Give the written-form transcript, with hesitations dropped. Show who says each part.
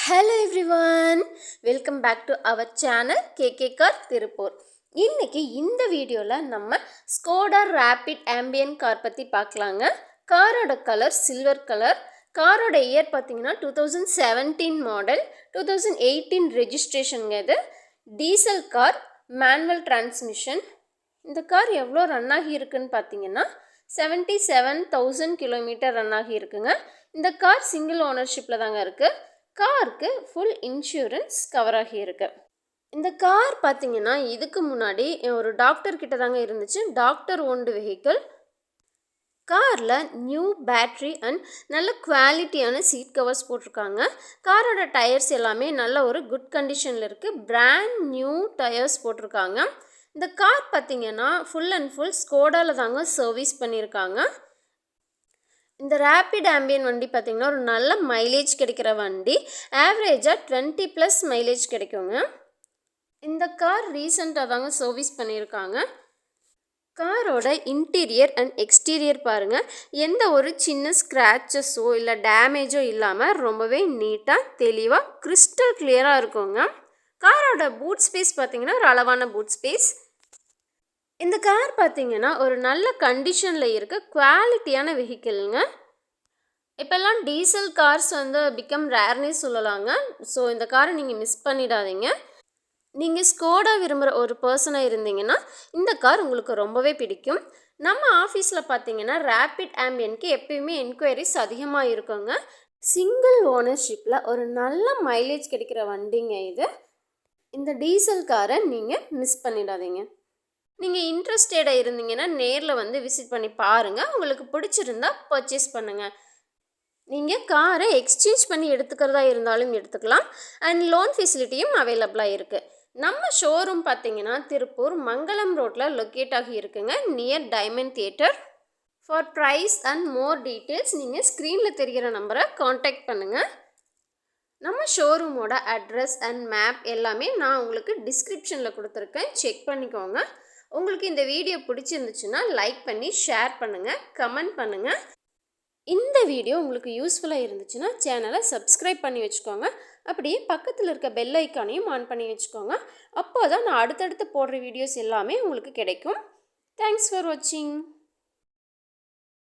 Speaker 1: Hello everyone, welcome back to our channel KK Car Tirupur. இன்னைக்கு இந்த வீடியோவில் நம்ம ஸ்கோடா ரேபிட் ஆம்பியன்ட் கார் பற்றி பார்க்கலாங்க. காரோட கலர் சில்வர் கலர். காரோட இயர் பார்த்தீங்கன்னா 2017 மாடல், 2018 ரெஜிஸ்ட்ரேஷனுங்க. இது டீசல் கார், மேனுவல் டிரான்ஸ்மிஷன். இந்த கார் எவ்வளோ ரன் ஆகி இருக்குன்னு பார்த்தீங்கன்னா 77,000 கிலோமீட்டர் ரன் ஆகி இருக்குங்க. இந்த கார் சிங்கிள் ஓனர்ஷிப்பில் தாங்க இருக்குது. காருக்கு ஃபுல் இன்சூரன்ஸ் கவர் ஆகியிருக்கு. இந்த கார் பார்த்தீங்கன்னா இதுக்கு முன்னாடி ஒரு டாக்டர் கிட்ட தாங்க இருந்துச்சு. Doctor owned vehicle. காரில் நியூ பேட்ரி அண்ட் நல்ல குவாலிட்டியான சீட் கவர்ஸ் போட்டிருக்காங்க. காரோட டயர்ஸ் எல்லாமே நல்ல ஒரு குட் கண்டிஷனில் இருக்குது. பிராண்ட் நியூ டயர்ஸ் போட்டிருக்காங்க. இந்த கார் பார்த்தீங்கன்னா ஃபுல் அண்ட் ஃபுல் ஸ்கோடாவில் தாங்க சர்வீஸ் பண்ணியிருக்காங்க. இந்த ரேபிட் ஆம்பியன் வண்டி பார்த்திங்கன்னா ஒரு நல்ல மைலேஜ் கிடைக்கிற வண்டி. ஆவரேஜாக 20+ மைலேஜ் கிடைக்குங்க. இந்த கார் ரீசெண்டாக தாங்க சர்வீஸ் பண்ணியிருக்காங்க. காரோட இன்டீரியர் அண்ட் எக்ஸ்டீரியர் பாருங்கள், எந்த ஒரு சின்ன ஸ்க்ராச்சஸோ இல்லை டேமேஜோ இல்லாமல் ரொம்பவே நீட்டாக தெளிவாக கிறிஸ்டல் கிளியராக இருக்குங்க. காரோட பூட் ஸ்பேஸ் பார்த்திங்கன்னா ஒரு அளவான பூட் ஸ்பேஸ். இந்த கார் பார்த்தீங்கன்னா ஒரு நல்ல கண்டிஷனில் இருக்க குவாலிட்டியான வெஹிக்கிள்ங்க. இப்போல்லாம் டீசல் கார்ஸ் பிகம் ரேர்னே சொல்லலாங்க. ஸோ இந்த காரை நீங்கள் மிஸ் பண்ணிடாதீங்க. நீங்கள் ஸ்கோடா விரும்புகிற ஒரு பர்சனாக இருந்தீங்கன்னா இந்த கார் உங்களுக்கு ரொம்பவே பிடிக்கும். நம்ம ஆஃபீஸில் பார்த்தீங்கன்னா ரேபிட் ஆம்பியனுக்கு எப்பயுமே என்கொயரிஸ் அதிகமாக இருக்குங்க. சிங்கிள் ஓனர்ஷிப்பில் ஒரு நல்ல மைலேஜ் கிடைக்கிற வண்டிங்க இது. இந்த டீசல் காரை நீங்கள் மிஸ் பண்ணிடாதீங்க. நீங்கள் இன்ட்ரெஸ்டடாக இருந்தீங்கன்னா நேரில் விசிட் பண்ணி பாருங்கள். உங்களுக்கு பிடிச்சிருந்தா பர்ச்சேஸ் பண்ணுங்கள். நீங்கள் காரை எக்ஸ்சேஞ்ச் பண்ணி எடுத்துக்கிறதா இருந்தாலும் எடுத்துக்கலாம். அண்ட் லோன் ஃபெசிலிட்டியும் அவைலபிளாக இருக்குது. நம்ம ஷோரூம் பார்த்தீங்கன்னா திருப்பூர் மங்களம் ரோட்டில் லொக்கேட் ஆகி இருக்குங்க, near diamond theatre. For price and more details நீங்கள் ஸ்க்ரீனில் தெரிகிற நம்பரை காண்டாக்ட் பண்ணுங்கள். நம்ம ஷோரூமோட அட்ரஸ் அண்ட் மேப் எல்லாமே நான் உங்களுக்கு டிஸ்கிரிப்ஷனில் கொடுத்துருக்கேன், செக் பண்ணிக்கோங்க. உங்களுக்கு இந்த வீடியோ பிடிச்சிருந்துச்சுன்னா லைக் பண்ணி ஷேர் பண்ணுங்கள், கமெண்ட் பண்ணுங்கள். இந்த வீடியோ உங்களுக்கு யூஸ்ஃபுல்லாக இருந்துச்சுன்னா சேனலை சப்ஸ்கிரைப் பண்ணி வச்சுக்கோங்க. அப்படியே பக்கத்தில் இருக்க பெல் ஐக்கானையும் ஆன் பண்ணி வச்சுக்கோங்க. அப்போ தான் நான் அடுத்தடுத்து போடுற வீடியோஸ் எல்லாமே உங்களுக்கு கிடைக்கும். தேங்க்ஸ் ஃபார் வாட்சிங்.